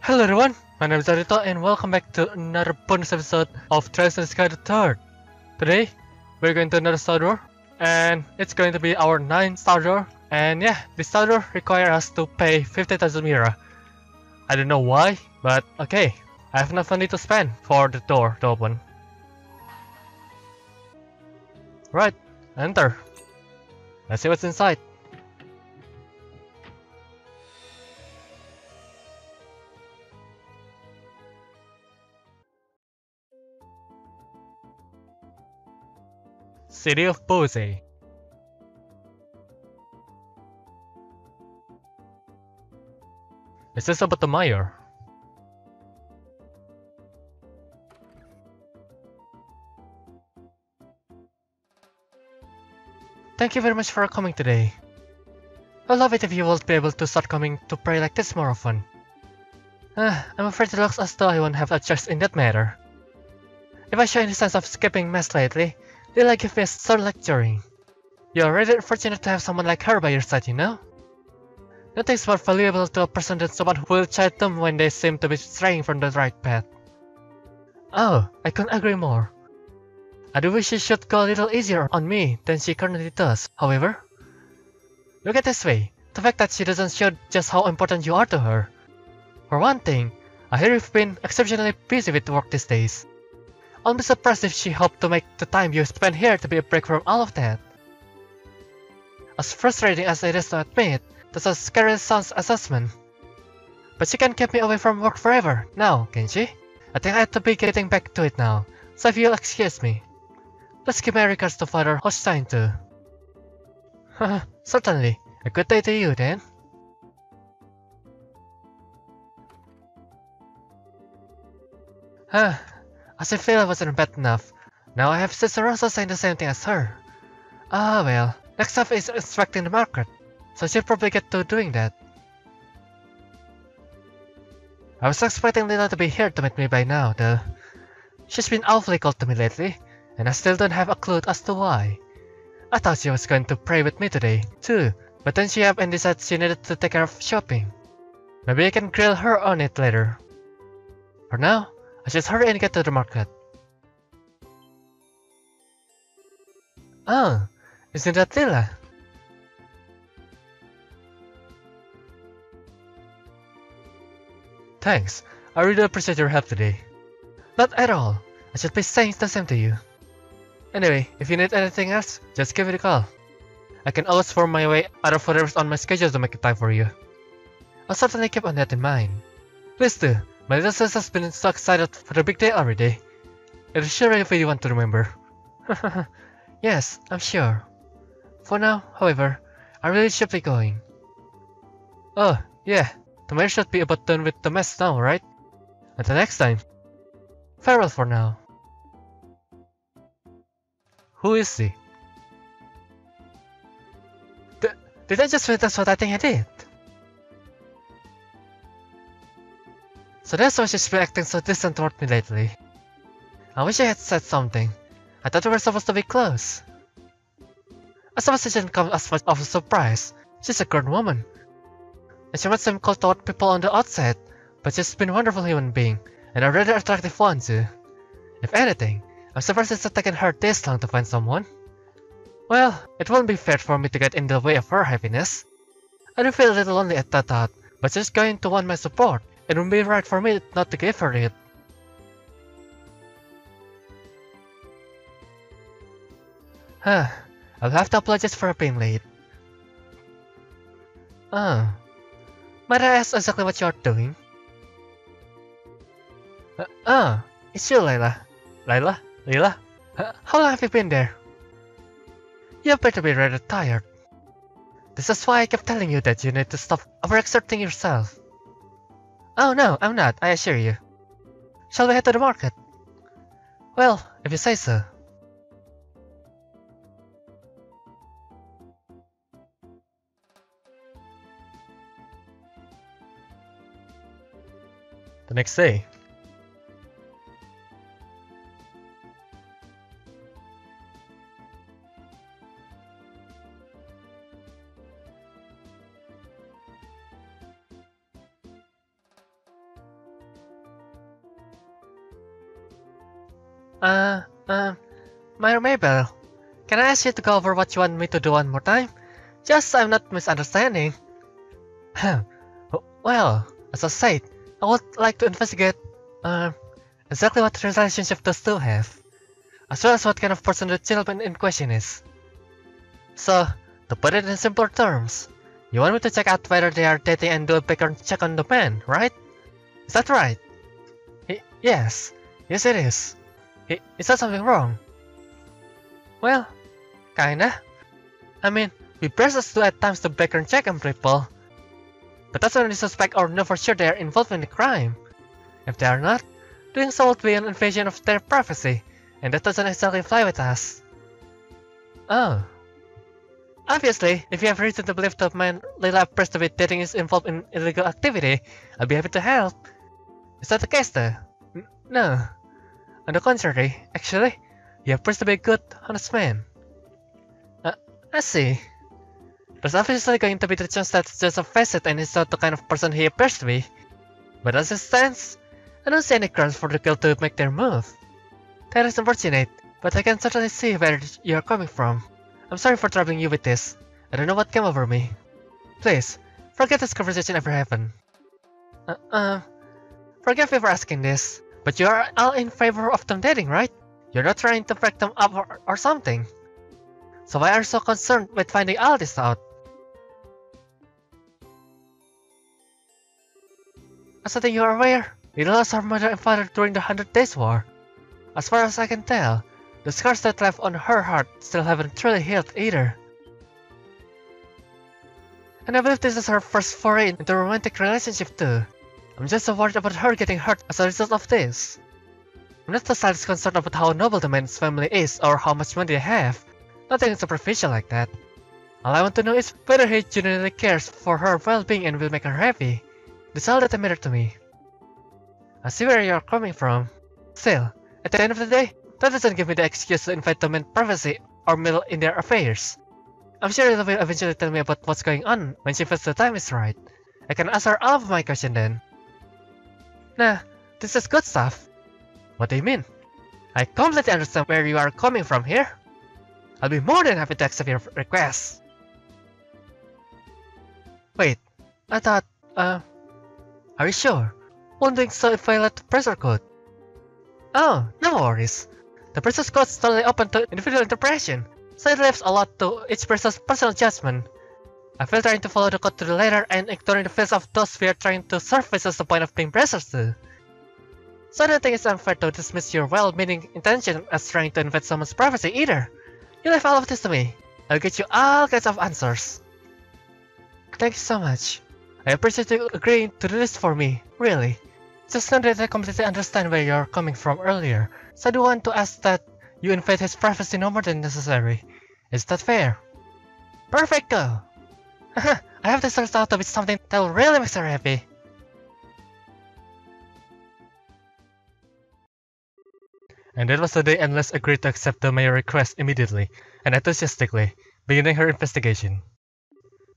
Hello everyone, my name is Arito and welcome back to another bonus episode of Trails in the Sky the Third. Today, we're going to another star door, and it's going to be our 9th star door. And yeah, this star door requires us to pay 50,000 Mira. I don't know why, but okay. I have enough money to spend for the door to open. Right, enter. Let's see what's inside. City of Bose. Is this about the mayor? Thank you very much for coming today. I'd love it if you will be able to start coming to pray like this more often. I'm afraid it looks as though I won't have a choice in that matter. If I show any signs of skipping mass lately, Lila give me a stern lecturing. You're really fortunate to have someone like her by your side, you know? Nothing's more valuable to a person than someone who will chide them when they seem to be straying from the right path. Oh, I couldn't agree more. I do wish she should go a little easier on me than she currently does, however. Look at this way, the fact that she doesn't show just how important you are to her. For one thing, I hear you've been exceptionally busy with work these days. I'll be surprised if she hoped to make the time you spend here to be a break from all of that. As frustrating as it is to admit, that's a scary sound assessment. But she can't keep me away from work forever, now, can she? I think I have to be getting back to it now, so if you'll excuse me. Let's give my regards to Father Hochstein too. Haha, certainly. A good day to you then. As if Lila wasn't bad enough, now I have Sister Rosa saying the same thing as her. Ah well, next up is inspecting the market, so she'll probably get to doing that. I was expecting Lila to be here to meet me by now, though. She's been awfully cold to me lately, and I still don't have a clue as to why. I thought she was going to pray with me today, too, but then she up and decided she needed to take care of shopping. Maybe I can grill her on it later. For now, I should hurry and get to the market. Oh, isn't that Lila? Thanks, I really appreciate your help today. Not at all, I should be saying the same to you. Anyway, if you need anything else, just give it a call. I can always form my way out of whatever's on my schedule to make time for you. I'll certainly keep on that in mind. Please do, my little sis has been so excited for the big day already. It is sure really for you want to remember. Yes, I'm sure. For now, however, I really should be going. Oh, yeah, the mayor should be about done with the mess now, right? Until next time. Farewell for now. Who is he? Did I just witness what I think I did? So that's why she's been acting so distant toward me lately. I wish I had said something. I thought we were supposed to be close. I suppose it didn't come as much of a surprise. She's a grown woman. And she might seem cold toward people on the outside, but she's been a wonderful human being, and a rather attractive one too. If anything, I'm surprised it's taken her this long to find someone. Well, it won't be fair for me to get in the way of her happiness. I do feel a little lonely at that thought, but she's going to want my support. It wouldn't be right for me not to give her it. I'll have to apologize for being late. Oh. Might I ask exactly what you're doing? It's you, Lila. Lila? How long have you been there? You appear to be rather tired. This is why I kept telling you that you need to stop overexerting yourself. Oh no, I'm not, I assure you. Shall we head to the market? Well, if you say so. The next day. Uh, uh, Mayor Mabel, can I ask you to go over what you want me to do one more time? Just so I'm not misunderstanding. Well, as I said, I would like to investigate, exactly what relationship those two have, as well as what kind of person the gentleman in question is. So, to put it in simpler terms, you want me to check out whether they are dating and do a background check on the man, right? Is that right? Yes. Yes, it is. Is that something wrong? Well, kinda. I mean, we press do at times to background check on people. But that's when we suspect or know for sure they are involved in the crime. If they are not, doing so would be an invasion of their privacy, and that doesn't exactly fly with us. Oh. Obviously, if you have reason to believe the man Lila appears to be dating is involved in illegal activity, I'll be happy to help. Is that the case though? No. On the contrary, actually, he appears to be a good, honest man. I see. There's obviously going to be the chance that it's just a facet and he's not the kind of person he appears to be. But as it stands, I don't see any grounds for the girl to make their move. That is unfortunate, but I can certainly see where you're coming from. I'm sorry for troubling you with this. I don't know what came over me. Please, forget this conversation ever happened. Forgive me for asking this, but you are all in favor of them dating, right? You're not trying to break them up or something. So why are you so concerned with finding all this out? As I think you are aware, we lost our mother and father during the 100 Days War. As far as I can tell, the scars that left on her heart still haven't truly healed either. And I believe this is her first foray into a romantic relationship too. I'm just so worried about her getting hurt as a result of this. I'm not the slightest concerned about how noble the man's family is or how much money they have. Nothing superficial like that. All I want to know is whether he genuinely cares for her well-being and will make her happy. That's all that matters to me. I see where you're coming from. Still, at the end of the day, that doesn't give me the excuse to invite them in privacy or meddle in their affairs. I'm sure Lila will eventually tell me about what's going on when she feels the time is right. I can ask her all of my questions then. Nah, this is good stuff. What do you mean? I completely understand where you are coming from here. I'll be more than happy to accept your request. Wait, I thought, are you sure? Won't think so if I let the pressure code. Oh, no worries. The pressure code is totally open to individual interpretation, so it leaves a lot to each person's personal judgment. I feel trying to follow the code to the letter and ignoring the feels of those we are trying to surface as the point of being pressures to. So I don't think it's unfair to dismiss your well-meaning intention as trying to invade someone's privacy either. You leave all of this to me. I'll get you all kinds of answers. Thank you so much. I appreciate you agreeing to do this for me, really. Just know that I completely understand where you're coming from earlier, so I do want to ask that you invade his privacy no more than necessary. Is that fair? Perfecto! I have this turns out to be something that will really make her happy. And that was the day Endless agreed to accept the mayor's request immediately and enthusiastically, beginning her investigation.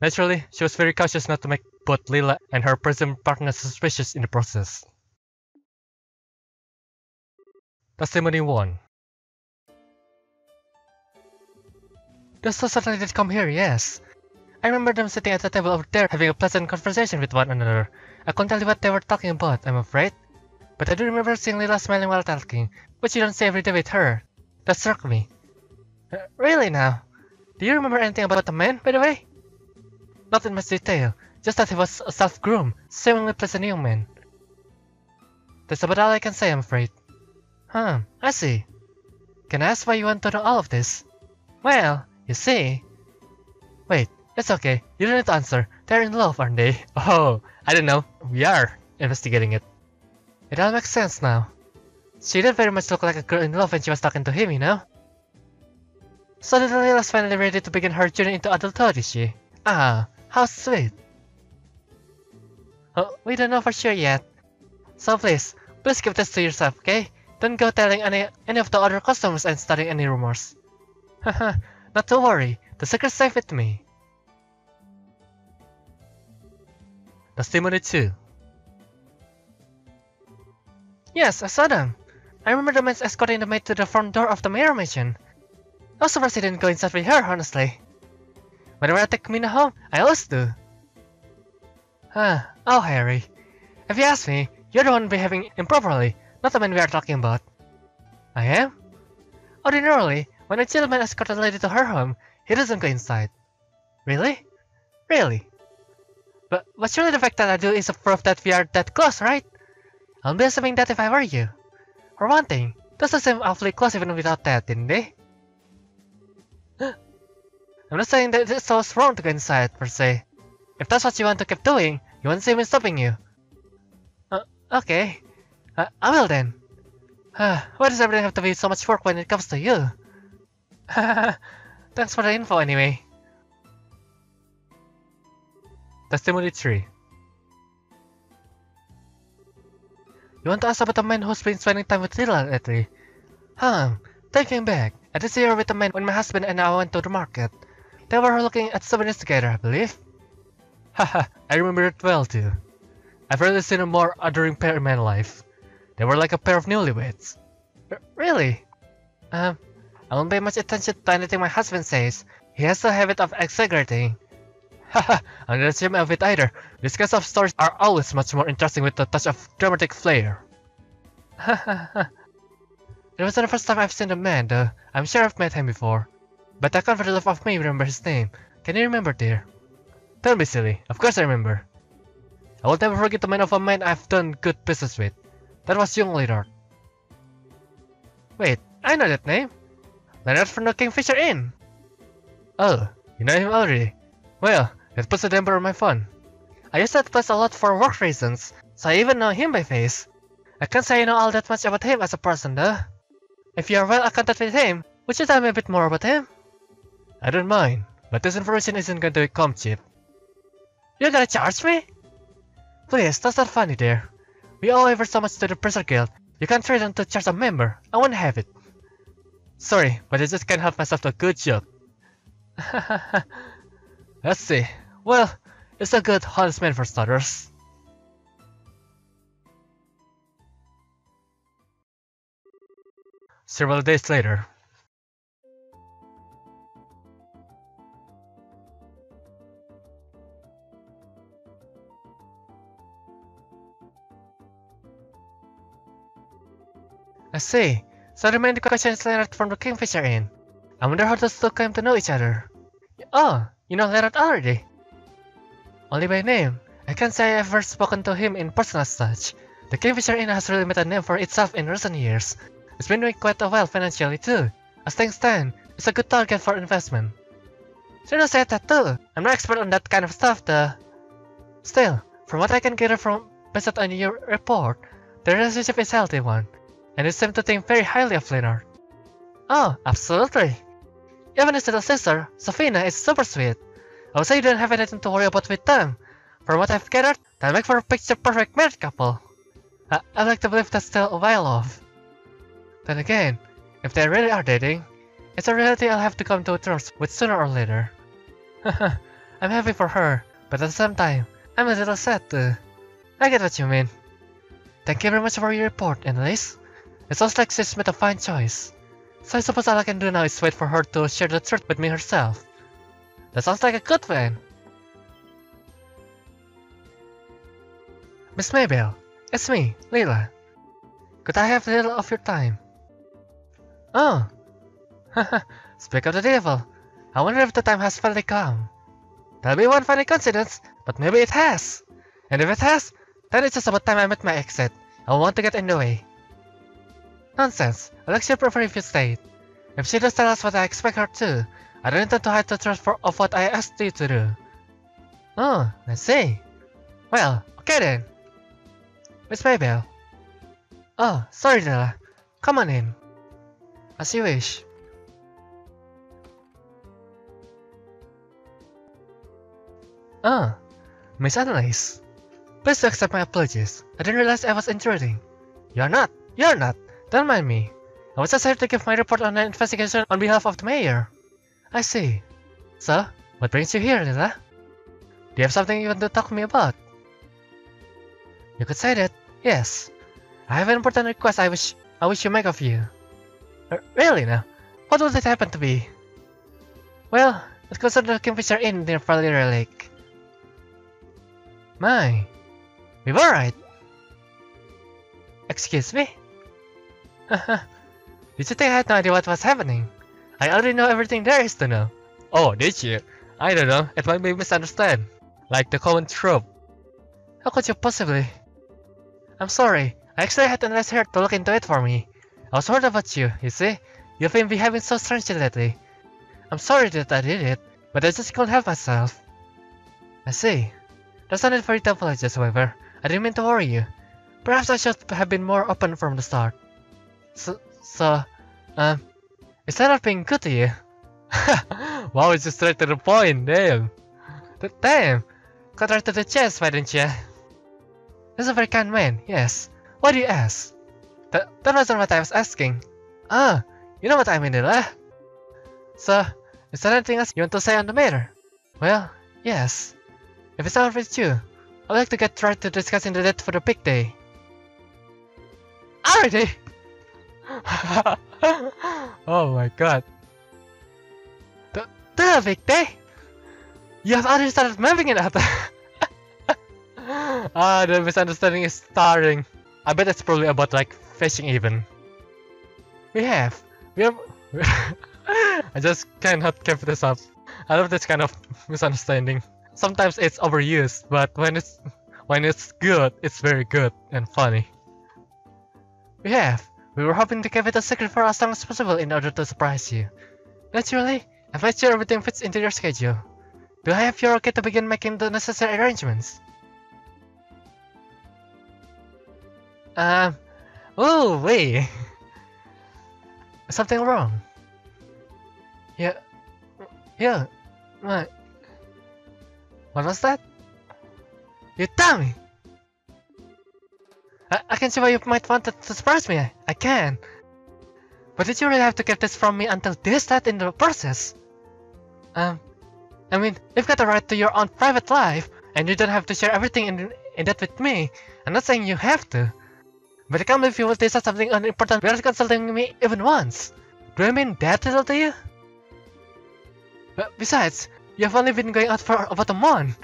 Naturally, she was very cautious not to make both Lila and her presumed partner suspicious in the process. Testimony 1. Those two certainly did come here, yes. I remember them sitting at the table over there having a pleasant conversation with one another. I couldn't tell you what they were talking about, I'm afraid. But I do remember seeing Lila smiling while talking, which you don't see every day with her. That struck me. Really now? Do you remember anything about the man, by the way? Not in much detail, just that he was a self-groomed, seemingly pleasant young man. That's about all I can say, I'm afraid. I see. Can I ask why you want to know all of this? Well, you see... Wait, it's okay, you don't need to answer. They're in love, aren't they? Oh, I don't know. We are investigating it. It all makes sense now. She did very much look like a girl in love when she was talking to him, you know? So little Lila's finally ready to begin her journey into adulthood, is she? Ah, how sweet. Oh, we don't know for sure yet. So please keep this to yourself, okay? Don't go telling any of the other customers and starting any rumors. Haha, not to worry, the secret's safe with me. Testimony 2. Yes, I saw them. I remember the man escorting the maid to the front door of the mayor mansion. I was surprised he didn't go inside with her, honestly. Whenever I take Mina home, I always do. Oh Harry. If you ask me, you're the one behaving improperly, not the man we are talking about. I am? Ordinarily, when a gentleman escorts a lady to her home, he doesn't go inside. Really? Really? But surely the fact that I do is a proof that we are that close, right? I'll be assuming that if I were you. For one thing, those seem awfully close even without that, didn't they? I'm not saying that it's so wrong to go inside, per se. If that's what you want to keep doing, you won't see me stopping you. Okay. I will then. Why does everything have to be so much work when it comes to you? Thanks for the info anyway. Testimony 3. You want to ask about the man who's been spending time with Lila lately? Thinking back, I did see her with a man when my husband and I went to the market. They were looking at souvenirs together, I believe. Haha, I remember it well too. I've rarely seen a more adoring pair in my life. They were like a pair of newlyweds. Really? I won't pay much attention to anything my husband says. He has a habit of exaggerating. Haha, I'm not ashamed of it either. These kinds of stories are always much more interesting with a touch of dramatic flair. Hahaha. It wasn't the first time I've seen the man, though. I'm sure I've met him before. But I can't for the life of me remember his name. Can you remember, dear? Don't be silly. Of course I remember. I will never forget the man of a man I've done good business with. That was young Leonard. Wait, I know that name. Leonard from the Kingfisher Inn. Oh, you know him already. Well, that puts a damper on my fun. I use that place a lot for work reasons, so I even know him by face. I can't say I know all that much about him as a person though. If you are well acquainted with him, would you tell me a bit more about him? I don't mind, but this information isn't going to come cheap. You're gonna charge me? Please, that's not funny there. We owe ever so much to the Pressure Guild. You can't threaten to charge a member. I won't have it. Sorry, but I just can't help myself to a good joke. Let's see. Well, it's a good honest man for starters. Several days later. I see. So the main question is Leonard from the Kingfisher Inn. I wonder how those two came to know each other. Oh, you know Leonard already? Only by name. I can't say I've ever spoken to him in person as such. The Kingfisher Inn has really made a name for itself in recent years. It's been doing quite well financially too. As things stand, it's a good target for investment. Should've said that too. I'm not expert on that kind of stuff though. Still, from what I can gather from based on your report, the relationship is a healthy one. And you seem to think very highly of Leonard. Oh, absolutely. Even his little sister, Sophina, is super sweet. I would say you don't have anything to worry about with them. From what I've gathered, they'll make for a picture-perfect married couple. I'd like to believe that's still a while off. Then again, if they really are dating, it's a reality I'll have to come to terms with sooner or later. I'm happy for her, but at the same time, I'm a little sad too. I get what you mean. Thank you very much for your report, Annalise. It sounds like she's made a fine choice. So I suppose all I can do now is wait for her to share the truth with me herself. That sounds like a good plan. Miss Maybell, it's me, Lila. Could I have a little of your time? Oh. Speak of the devil. I wonder if the time has finally come. That'll be one funny coincidence, but maybe it has. And if it has, then it's just about time I met my exit. I won't want to get in the way. Nonsense. I'll actually prefer if you stayed. If she does tell us what I expect her to, I don't intend to hide the truth of what I asked you to do. Oh, I see. Well, okay then. Miss Maybell. Oh, sorry Lila. Come on in. As you wish. Oh, Miss Annalise. Please do accept my apologies. I didn't realize I was intruding. You're not. Don't mind me. I was just here to give my report on an investigation on behalf of the mayor. I see. So, what brings you here, Lila? Do you have something you want to talk to me about? You could say that, yes. I have an important request I wish I wish you make of you. Really now? What would it happen to be? Well, let's consider the Kingfisher Inn near Valera Lake. My, we were right. Excuse me? Haha. Did you think I had no idea what was happening? I already know everything there is to know. Oh, did you? I don't know, it might be misunderstood. Like the common trope. How could you possibly? I'm sorry, I actually had a nice here to look into it for me. I was worried about you, you see? You've been behaving so strangely lately. I'm sorry that I did it, but I just couldn't help myself. I see. There's no need for you to apologize, however. I didn't mean to worry you. Perhaps I should have been more open from the start. Instead of being good to you. Wow, it's just straight to the point, damn. Damn! Cut right to the chest, why didn't you? He's a very kind man, yes. Why do you ask? That wasn't what I was asking. Ah, you know what I mean, Lila. So, is there anything else you want to say on the matter? Well, yes. If it's alright with you, I'd like to get right to discussing the date for the big day. Already? Oh my god. The big day? You have already started mapping it out. Ah, the misunderstanding is starting. I bet it's probably about like fishing even. We are I just cannot keep this up. I love this kind of misunderstanding. Sometimes it's overused, but when it's good, it's very good and funny. We were hoping to keep it a secret for as long as possible in order to surprise you. Naturally, I've made sure everything fits into your schedule. Do I have your okay to begin making the necessary arrangements? Oh wait. Something wrong? Yeah. What? What was that? You tell me! I can see why you might want to surprise me. I can. But did you really have to keep this from me until this late in the process? I mean, you've got a right to your own private life, and you don't have to share everything in that with me. I'm not saying you have to. But I can't believe you will decide something unimportant without consulting me even once. Do I mean that little to you? But besides, you have only been going out for about a month.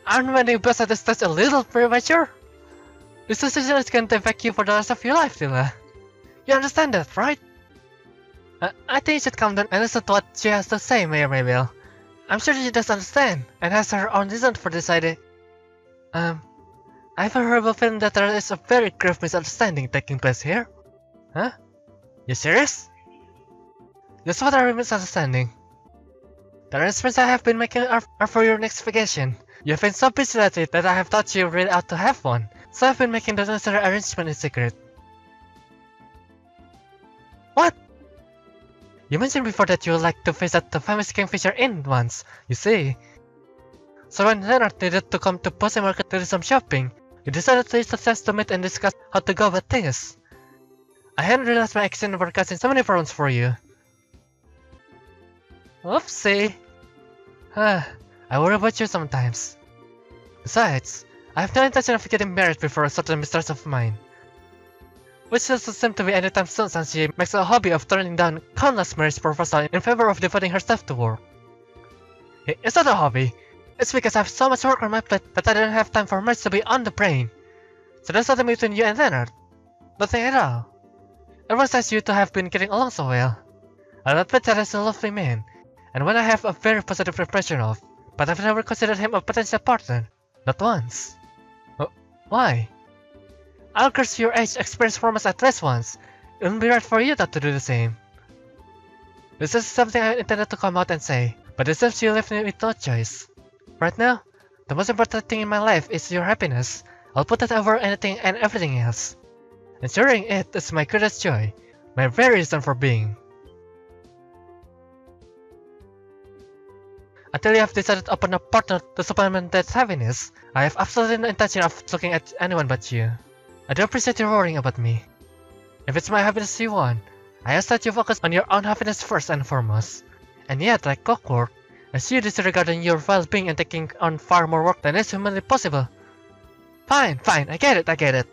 Aren't many bets at this stage a little premature? This decision is going to affect you for the rest of your life, Lila. You understand that, right? I think you should calm down and listen to what she has to say, Mayor Maybell. I'm sure she does understand, and has her own reason for deciding. I have a horrible feeling that there is a very grave misunderstanding taking place here. Huh? You serious? Just what are we misunderstanding? The arrangements I have been making are for your next vacation. You have been so busy lately that I have thought you really ought to have one, so I've been making the necessary arrangement in secret. What? You mentioned before that you would like to visit the famous Kingfisher Inn once, you see. So when Leonard needed to come to Bose Market to do some shopping, you decided to use the chance to meet and discuss how to go about things. I hadn't realized my accent were causing so many problems for you. Oopsie. I worry about you sometimes. Besides, I have no intention of getting married before a certain mistress of mine. Which doesn't seem to be anytime soon since she makes a hobby of turning down countless marriage proposals in favor of devoting herself to work. It's not a hobby. It's because I have so much work on my plate that I don't have time for marriage to be on the brain. So there's nothing between you and Leonard. Nothing at all. Everyone says you two have been getting along so well. I'll admit that he's a lovely man, and one I have a very positive impression of, but I've never considered him a potential partner. Not once. Why? All girls your age experience romance at least once. It wouldn't be right for you not to do the same. This is something I intended to come out and say, but it seems you left me with no choice. Right now, the most important thing in my life is your happiness. I'll put that over anything and everything else. Ensuring it is my greatest joy, my very reason for being. Until you have decided to open a partner to supplement that happiness, I have absolutely no intention of looking at anyone but you. I do appreciate you worrying about me. If it's my happiness you want, I ask that you focus on your own happiness first and foremost. And yet, like clockwork, I see you disregarding your well-being and taking on far more work than is humanly possible. Fine, I get it.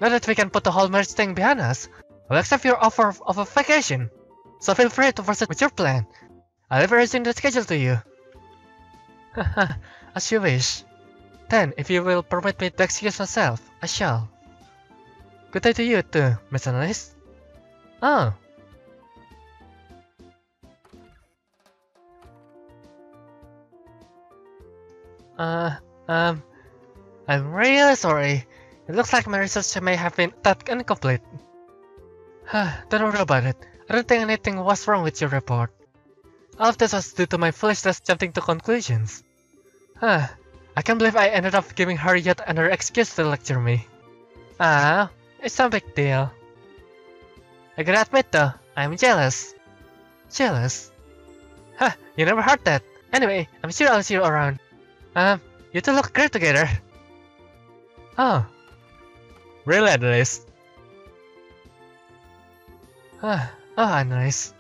Now that we can put the whole marriage thing behind us, I'll accept your offer of a vacation, so feel free to proceed with your plan. I'll leave everything the schedule to you. Haha, as you wish. Then, if you will permit me to excuse myself, I shall. Good day to you too, Miss Analyst. Oh. I'm really sorry. It looks like my research may have been that incomplete. Don't worry about it. I don't think anything was wrong with your report. All of this was due to my foolishness jumping to conclusions. I can't believe I ended up giving her yet another excuse to lecture me. It's no big deal. I gotta admit though, I'm jealous. Jealous? You never heard that. Anyway, I'm sure I'll see you around. You two look great together. Oh. Really, Annalise? Oh, Annalise.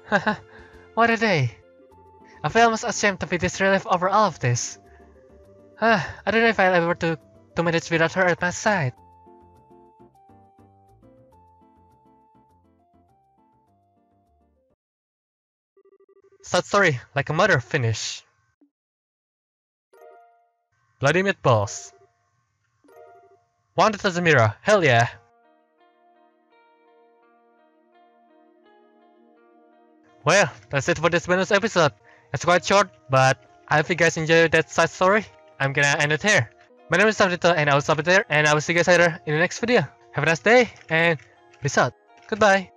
Haha, what a day. I feel almost ashamed to be this relief over all of this. I don't know if I'll ever do 2 minutes without her at my side. Sad story, like a mother finish. Bloody meatballs. Wanted as a mirror, hell yeah. Well, that's it for this bonus episode. It's quite short, but I hope you guys enjoyed that side story. I'm gonna end it here. My name is Sabito and I will stop it there, and I will see you guys later in the next video. Have a nice day and peace out. Goodbye.